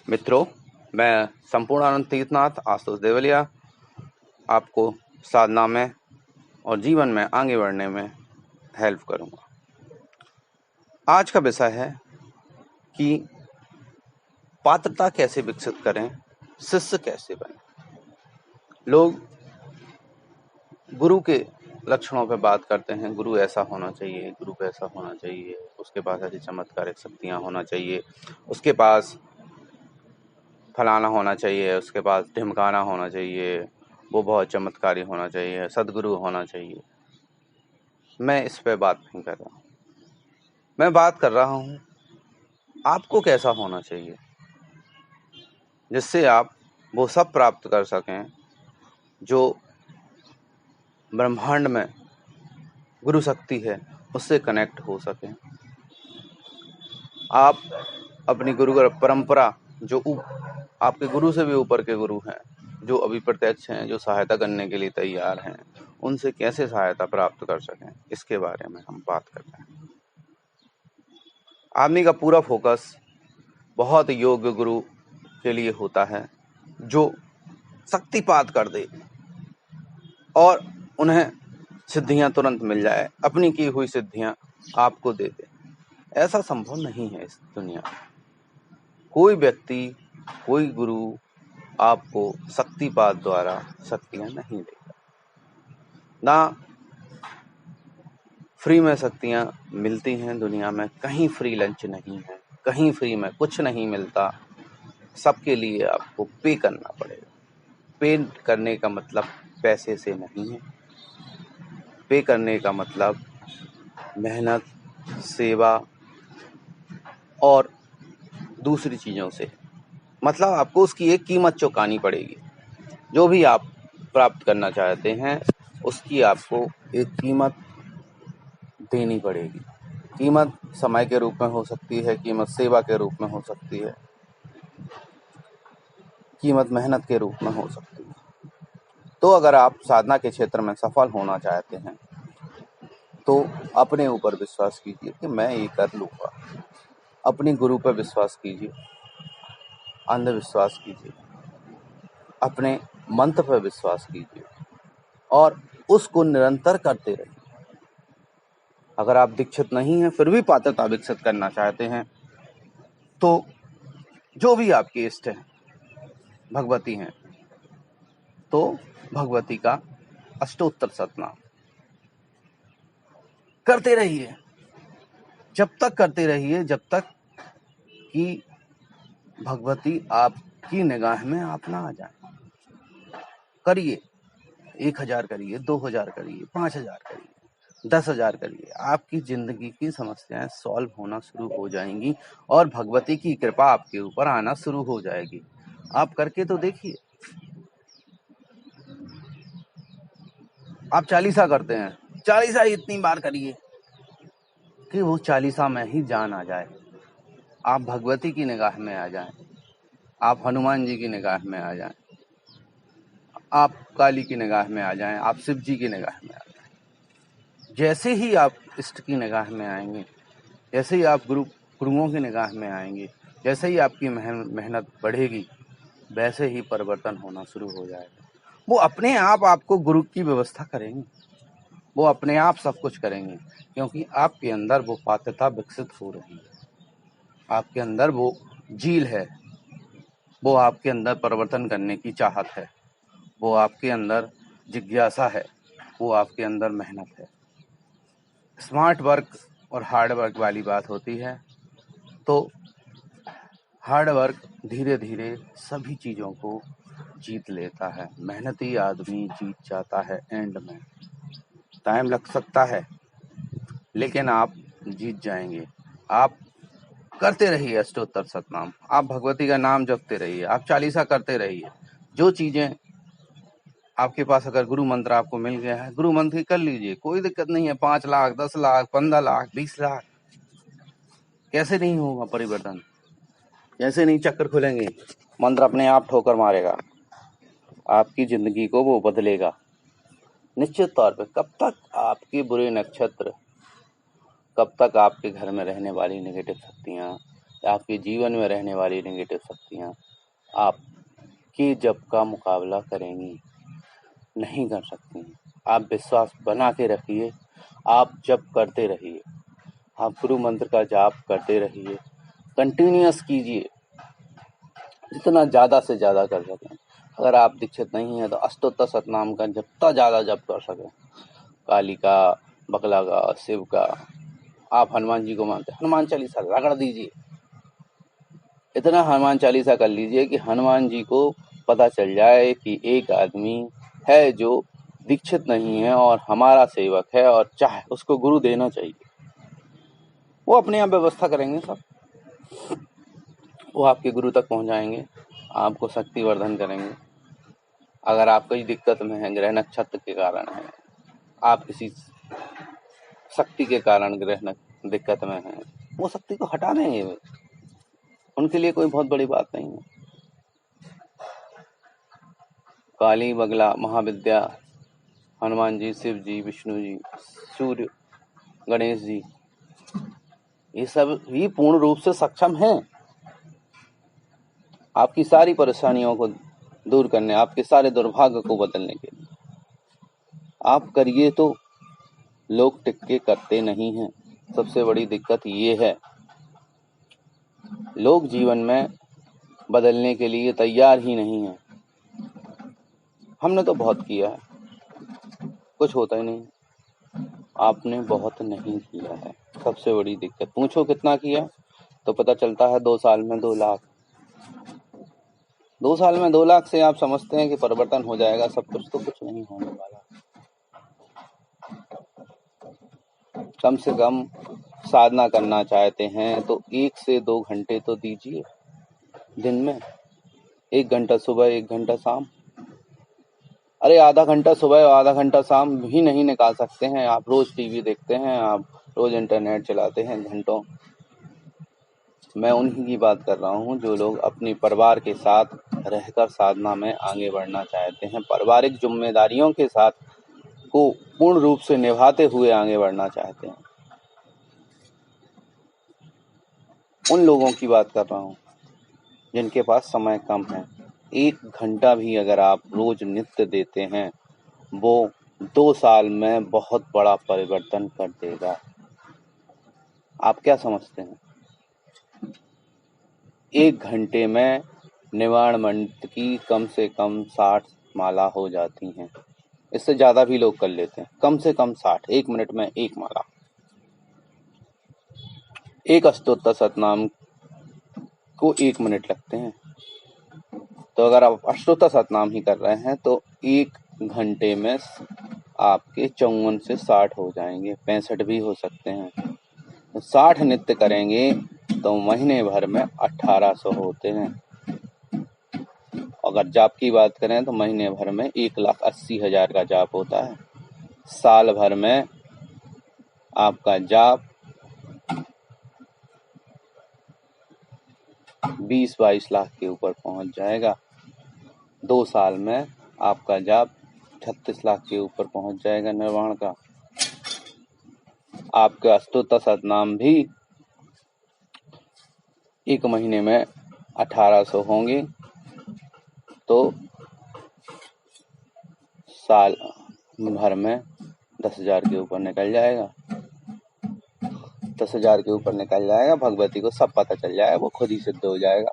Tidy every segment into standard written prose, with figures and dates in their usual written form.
मित्रों, मैं संपूर्णानंद तीर्थनाथ आशुतोष देवलिया आपको साधना में और जीवन में आगे बढ़ने में हेल्प करूंगा। आज का विषय है कि पात्रता कैसे विकसित करें, शिष्य कैसे बने। लोग गुरु के लक्षणों पे बात करते हैं। गुरु ऐसा होना चाहिए, गुरु वैसा होना चाहिए, उसके पास ऐसी चमत्कारिक शक्तियां होना चाहिए, उसके पास फलाना होना चाहिए, उसके पास ढिमकाना होना चाहिए, वो बहुत चमत्कारी होना चाहिए, सदगुरु होना चाहिए। मैं इस पे बात नहीं कर रहा हूँ। मैं बात कर रहा हूँ आपको कैसा होना चाहिए जिससे आप वो सब प्राप्त कर सकें जो ब्रह्मांड में गुरु शक्ति है, उससे कनेक्ट हो सकें। आप अपनी गुरु परंपरा जो आपके गुरु से भी ऊपर के गुरु हैं, जो अभी प्रत्यक्ष हैं, जो सहायता करने के लिए तैयार हैं, उनसे कैसे सहायता प्राप्त कर सकें, इसके बारे में हम बात करते हैं। आदमी का पूरा फोकस बहुत योग्य गुरु के लिए होता है जो शक्तिपात कर दे और उन्हें सिद्धियां तुरंत मिल जाए, अपनी की हुई सिद्धियां आपको दे दे। ऐसा संभव नहीं है इस दुनिया में। कोई व्यक्ति, कोई गुरु आपको शक्तिपात द्वारा शक्तियां नहीं देगा। ना फ्री में शक्तियां मिलती हैं दुनिया में। कहीं फ्री लंच नहीं है, कहीं फ्री में कुछ नहीं मिलता। सबके लिए आपको पे करना पड़ेगा। पे करने का मतलब पैसे से नहीं है। पे करने का मतलब मेहनत, सेवा और दूसरी चीजों से। मतलब आपको उसकी एक कीमत चुकानी पड़ेगी। जो भी आप प्राप्त करना चाहते हैं उसकी आपको एक कीमत देनी पड़ेगी। कीमत समय के रूप में हो सकती है, कीमत सेवा के रूप में हो सकती है, कीमत मेहनत के रूप में हो सकती है। तो अगर आप साधना के क्षेत्र में सफल होना चाहते हैं तो अपने ऊपर विश्वास कीजिए कि मैं ये कर लूंगा। अपनी गुरु पर विश्वास कीजिए, अंधविश्वास कीजिए, अपने मंत्र पर विश्वास कीजिए और उसको निरंतर करते रहिए। अगर आप दीक्षित नहीं हैं फिर भी पात्रता विकसित करना चाहते हैं तो जो भी आपके इष्ट हैं, भगवती हैं, तो भगवती का अष्टोत्तर शतनाम करते रहिए। जब तक करते रहिए जब तक कि भगवती आपकी निगाह में आप ना आ जाए। करिए, 1000 करिए, 2000 करिए, 5000 करिए, 10,000 करिए। आपकी जिंदगी की समस्याएं सॉल्व होना शुरू हो जाएंगी और भगवती की कृपा आपके ऊपर आना शुरू हो जाएगी। आप करके तो देखिए। आप चालीसा करते हैं, चालीसा इतनी बार करिए कि वो चालीसा में ही जान आ जाए। आप भगवती की निगाह में आ जाएं, आप हनुमान जी की निगाह में आ जाएं, आप काली की निगाह में आ जाएं, आप शिव जी की निगाह में आ जाएं। जैसे ही आप इष्ट की निगाह में आएंगे, जैसे ही आप गुरुओं की निगाह में आएंगे, जैसे ही आपकी मेहनत बढ़ेगी, वैसे ही परिवर्तन होना शुरू हो जाएगा। वो अपने आप आपको गुरु की व्यवस्था करेंगे, वो अपने आप सब कुछ करेंगे, क्योंकि आपके अंदर वो पात्रता विकसित हो रही है। आपके अंदर वो जील है, वो आपके अंदर परिवर्तन करने की चाहत है, वो आपके अंदर जिज्ञासा है, वो आपके अंदर मेहनत है। स्मार्ट वर्क और हार्ड वर्क वाली बात होती है। तो हार्ड वर्क धीरे धीरे सभी चीजों को जीत लेता है। मेहनती आदमी जीत जाता है। एंड में टाइम लग सकता है लेकिन आप जीत जाएंगे। आप करते रहिए अष्टोत्तर शतनाम, आप भगवती का नाम जपते रहिए, आप चालीसा करते रहिए। जो चीजें आपके पास, अगर गुरु मंत्र आपको मिल गया है, गुरु मंत्र कर लीजिए, कोई दिक्कत नहीं है। 5 लाख, 10 लाख, 15 लाख, 20 लाख, कैसे नहीं होगा परिवर्तन? कैसे नहीं चक्र खुलेंगे? मंत्र अपने आप ठोकर मारेगा, आपकी जिंदगी को वो बदलेगा निश्चित तौर पे। कब तक आपके बुरे नक्षत्र, कब तक आपके घर में रहने वाली नेगेटिव शक्तियां आपके जीवन में रहने वाली नेगेटिव शक्तियाँ आपके जप का मुकाबला करेंगी, नहीं कर सकती। आप विश्वास बना के रखिए, आप जप करते रहिए, आप गुरु मंत्र का जाप करते रहिए, कंटिन्यूअस कीजिए, जितना ज़्यादा से ज़्यादा कर सकें। अगर आप दीक्षित नहीं हैं तो अष्टोत्तर शतनाम का जितना ज़्यादा जप कर सकें, काली का, बकला का, शिव का, आप हनुमान जी को मानते हैं, हनुमान चालीसा रगड़ दीजिए, इतना हनुमान चालीसा कर लीजिए कि हनुमान जी को पता चल जाए कि एक आदमी है जो दीक्षित नहीं है और हमारा सेवक है और चाहे उसको गुरु देना चाहिए। वो अपने आप व्यवस्था करेंगे सब, वो आपके गुरु तक पहुंच जाएंगे, आपको शक्ति वर्धन करेंगे। अगर आप कोई दिक्कत में हैं, ग्रह नक्षत्र के कारण है, आप किसी शक्ति के कारण ग्रह दिक्कत में हैं, वो शक्ति को हटा देंगे वे, उनके लिए कोई बहुत बड़ी बात नहीं है। काली, बगला, महाविद्या, हनुमान जी, शिव जी, विष्णु जी, सूर्य, गणेश जी, ये सब ही पूर्ण रूप से सक्षम हैं आपकी सारी परेशानियों को दूर करने, आपके सारे दुर्भाग्य को बदलने के लिए। आप करिए तो लोग टिक्के करते नहीं हैं, सबसे बड़ी दिक्कत ये है। लोग जीवन में बदलने के लिए तैयार ही नहीं है। हमने तो बहुत किया है, कुछ होता ही नहीं। आपने बहुत नहीं किया है, सबसे बड़ी दिक्कत। पूछो कितना किया तो पता चलता है 2 साल में 2 लाख। 2 साल में 2 लाख से आप समझते हैं कि परिवर्तन हो जाएगा सब कुछ, तो कुछ नहीं होने वाला। कम से कम साधना करना चाहते हैं तो 1 से 2 घंटे तो दीजिए दिन में, 1 घंटा सुबह, 1 घंटा शाम। अरे आधा घंटा सुबह और आधा घंटा शाम भी नहीं निकाल सकते हैं आप? रोज टीवी देखते हैं, आप रोज इंटरनेट चलाते हैं घंटों। मैं उन्हीं की बात कर रहा हूँ जो लोग अपने परिवार के साथ रहकर साधना में आगे बढ़ना चाहते हैं, पारिवारिक जिम्मेदारियों के साथ को पूर्ण रूप से निभाते हुए आगे बढ़ना चाहते हैं। उन लोगों की बात कर रहा हूँ जिनके पास समय कम है। 1 घंटा भी अगर आप रोज नित्य देते हैं, वो 2 साल में बहुत बड़ा परिवर्तन कर देगा। आप क्या समझते हैं? 1 घंटे में निवाण मंत्र की कम से कम 60 माला हो जाती हैं। इससे ज्यादा भी लोग कर लेते हैं, कम से कम 60। 1 मिनट में 1 माला। एक अष्टोत्तर शतनाम को 1 मिनट लगते हैं। तो अगर आप अष्टोत्तर शतनाम ही कर रहे हैं तो 1 घंटे में आपके 54 से 60 हो जाएंगे, 65 भी हो सकते हैं। तो 60 नित्य करेंगे तो महीने भर में 1800 होते हैं। अगर जाप की बात करें तो महीने भर में 1,80,000 का जाप होता है। साल भर में आपका जाप 20-22 लाख के ऊपर पहुंच जाएगा। 2 साल में आपका जाप 36 लाख के ऊपर पहुंच जाएगा निर्वाण का। आपके अष्टोत्तर शतनाम भी 1 महीने में 1800 होंगे तो साल भर में 10,000 के ऊपर निकल जाएगा। 10,000 के ऊपर निकल जाएगा। भगवती को सब पता चल जाएगा, वो खुद ही सिद्ध हो जाएगा।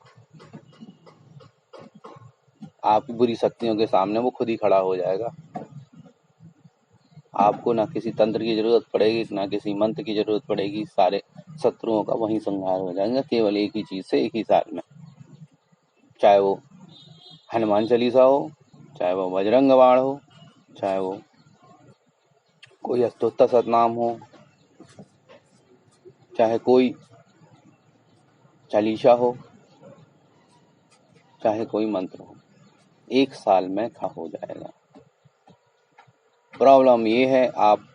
आपकी बुरी शक्तियों के सामने वो खुद ही खड़ा हो जाएगा। आपको ना किसी तंत्र की जरूरत पड़ेगी, ना किसी मंत्र की जरूरत पड़ेगी। सारे शत्रुओं का वहीं संहार हो जाएगा केवल एक ही चीज से, 1 ही साल में। चाहे वो हनुमान चालीसा हो, चाहे वो बजरंग बाण हो, चाहे वो कोई अष्टोत्तर शतनाम हो, चाहे कोई चालीसा हो, चाहे कोई मंत्र हो, 1 साल में हो जाएगा। प्रॉब्लम ये है, आप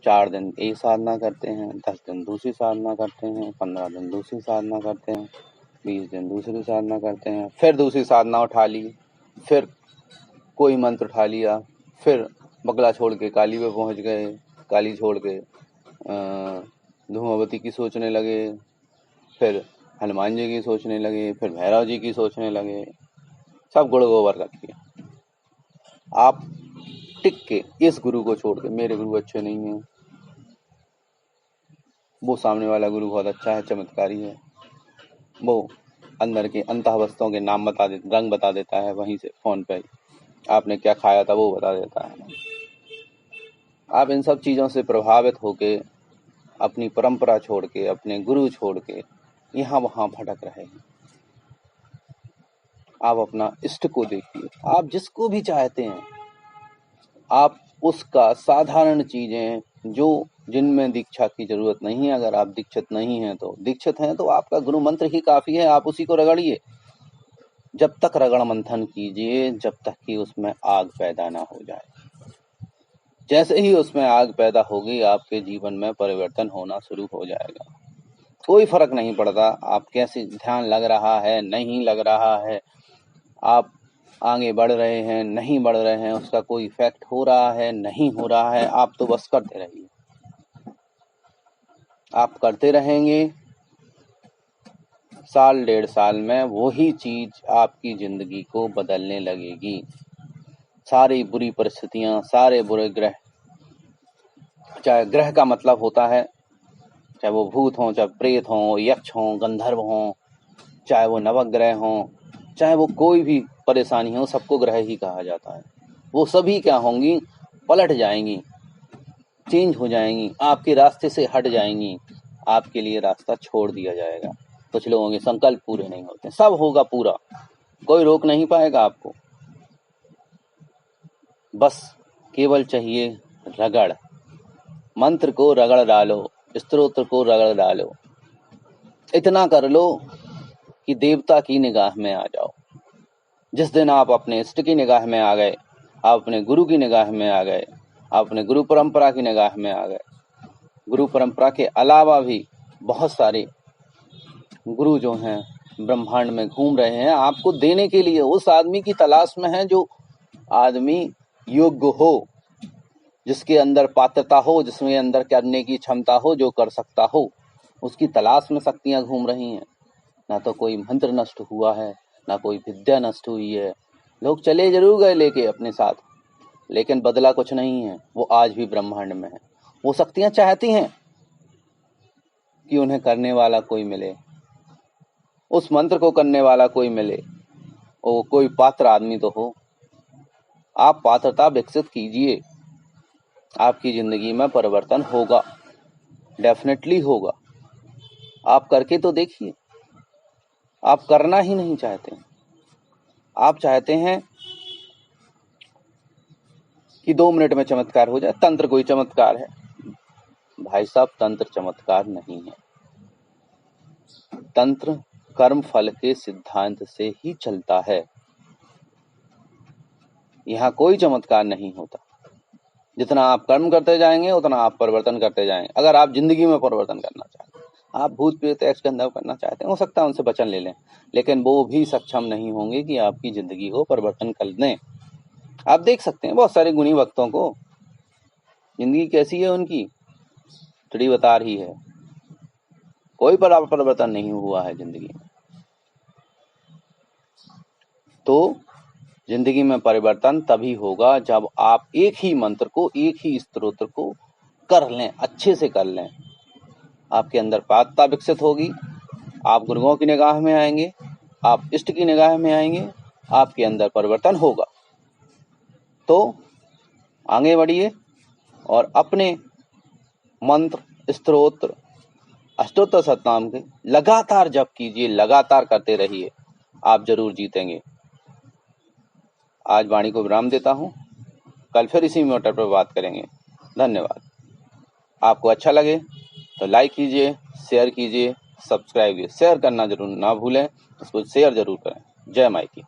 4 दिन एक साधना करते हैं, 10 दिन दूसरी साधना करते हैं, 15 दिन दूसरी साधना करते हैं, 20 दिन दूसरी साधना करते हैं, फिर दूसरी साधना उठा ली, फिर कोई मंत्र उठा लिया, फिर बगला छोड़ के काली पे पहुंच गए, काली छोड़ के धूमावती की सोचने लगे, फिर हनुमान जी की सोचने लगे, फिर भैरव जी की सोचने लगे, सब गुड़ गोबर कर दिया। आप टिक के इस गुरु को छोड़ के, मेरे गुरु अच्छे नहीं है, वो सामने वाला गुरु बहुत अच्छा है, चमत्कारी है, वो अंदर के अंतःवस्तुओं के नाम बता देता, रंग बता देता है, वहीं से फोन पे आपने क्या खाया था वो बता देता है। आप इन सब चीजों से प्रभावित होके अपनी परंपरा छोड़ के, अपने गुरु छोड़ के यहाँ वहां भटक रहे हैं। आप अपना इष्ट को देखिए, आप जिसको भी चाहते हैं, आप उसका साधारण चीजें जो जिनमें दीक्षा की जरूरत नहीं है, अगर आप दीक्षित नहीं हैं तो, दीक्षित हैं तो आपका गुरु मंत्र ही काफी है, आप उसी को रगड़िए। जब तक रगड़ मंथन कीजिए, जब तक कि उसमें आग पैदा ना हो जाए। जैसे ही उसमें आग पैदा होगी, आपके जीवन में परिवर्तन होना शुरू हो जाएगा। कोई फर्क नहीं पड़ता आप कैसे ध्यान लग रहा है, नहीं लग रहा है, आप आगे बढ़ रहे हैं, नहीं बढ़ रहे हैं, उसका कोई इफेक्ट हो रहा है, नहीं हो रहा है, आप तो बस करते रहिए। आप करते रहेंगे, साल 1.5 साल में वही चीज आपकी जिंदगी को बदलने लगेगी। सारी बुरी परिस्थितियां, सारे बुरे ग्रह, चाहे ग्रह का मतलब होता है, चाहे वो भूत हों, चाहे प्रेत हों, यक्ष हों, गंधर्व हों, चाहे वो नवग्रह हों, चाहे वो कोई भी परेशानी हो, सबको ग्रह ही कहा जाता है। वो सभी क्या होंगी, पलट जाएंगी, चेंज हो जाएंगी, आपके रास्ते से हट जाएंगी, आपके लिए रास्ता छोड़ दिया जाएगा। कुछ लोगों के संकल्प पूरे नहीं होते, सब होगा पूरा, कोई रोक नहीं पाएगा आपको। बस केवल चाहिए रगड़, मंत्र को रगड़ डालो, स्तोत्र को रगड़ डालो, इतना कर लो कि देवता की निगाह में आ जाओ। जिस दिन आप अपने इष्ट की निगाह में आ गए, आप अपने गुरु की निगाह में आ गए, आप अपने गुरु परंपरा की निगाह में आ गए। गुरु परंपरा के अलावा भी बहुत सारे गुरु जो हैं ब्रह्मांड में घूम रहे हैं, आपको देने के लिए। उस आदमी की तलाश में है जो आदमी योग्य हो, जिसके अंदर पात्रता हो, जिसमें अंदर करने की क्षमता हो, जो कर सकता हो, उसकी तलाश में शक्तियां घूम रही हैं। ना तो कोई मंत्र नष्ट हुआ है, ना कोई विद्या नष्ट हुई है। लोग चले जरूर गए लेके अपने साथ, लेकिन बदला कुछ नहीं है। वो आज भी ब्रह्मांड में है। वो शक्तियां चाहती हैं कि उन्हें करने वाला कोई मिले, उस मंत्र को करने वाला कोई मिले, वो कोई पात्र आदमी तो हो। आप पात्रता विकसित कीजिए, आपकी जिंदगी में परिवर्तन होगा, डेफिनेटली होगा। आप करके तो देखिए। आप करना ही नहीं चाहते, आप चाहते हैं कि 2 मिनट में चमत्कार हो जाए, तंत्र कोई चमत्कार है। भाई साहब, तंत्र चमत्कार नहीं है। तंत्र कर्म फल के सिद्धांत से ही चलता है। यहाँ कोई चमत्कार नहीं होता। जितना आप कर्म करते जाएंगे, उतना आप परिवर्तन करते जाएंगे। अगर आप जिंदगी में परिवर्तन करना चाहते हैं, आप भूत प्रेत यक्ष गंधर्व करना चाहते हैं, हो सकता है उनसे वचन ले लें, लेकिन वो भी सक्षम नहीं होंगे कि आपकी जिंदगी को परिवर्तन कर दें। आप देख सकते हैं बहुत सारे गुणी भक्तों को, जिंदगी कैसी है उनकी, थोड़ी बता रही है, कोई परिवर्तन नहीं हुआ है जिंदगी में। तो जिंदगी में परिवर्तन तभी होगा जब आप एक ही मंत्र को, एक ही स्तोत्र को कर लें, अच्छे से कर लें। आपके अंदर पात्रता विकसित होगी, आप गुरुओं की निगाह में आएंगे, आप इष्ट की निगाह में आएंगे, आपके अंदर परिवर्तन होगा। तो आगे बढ़िए और अपने मंत्र, स्तोत्र, अष्टोत्तर शतनाम के लगातार जप कीजिए, लगातार करते रहिए, आप जरूर जीतेंगे। आज वाणी को विराम देता हूं, कल फिर इसी मैटर पर बात करेंगे। धन्यवाद। आपको अच्छा लगे तो लाइक कीजिए, शेयर कीजिए, सब्सक्राइब कीजिए। शेयर करना जरूर ना भूलें, उसको शेयर जरूर करें। जय माई की।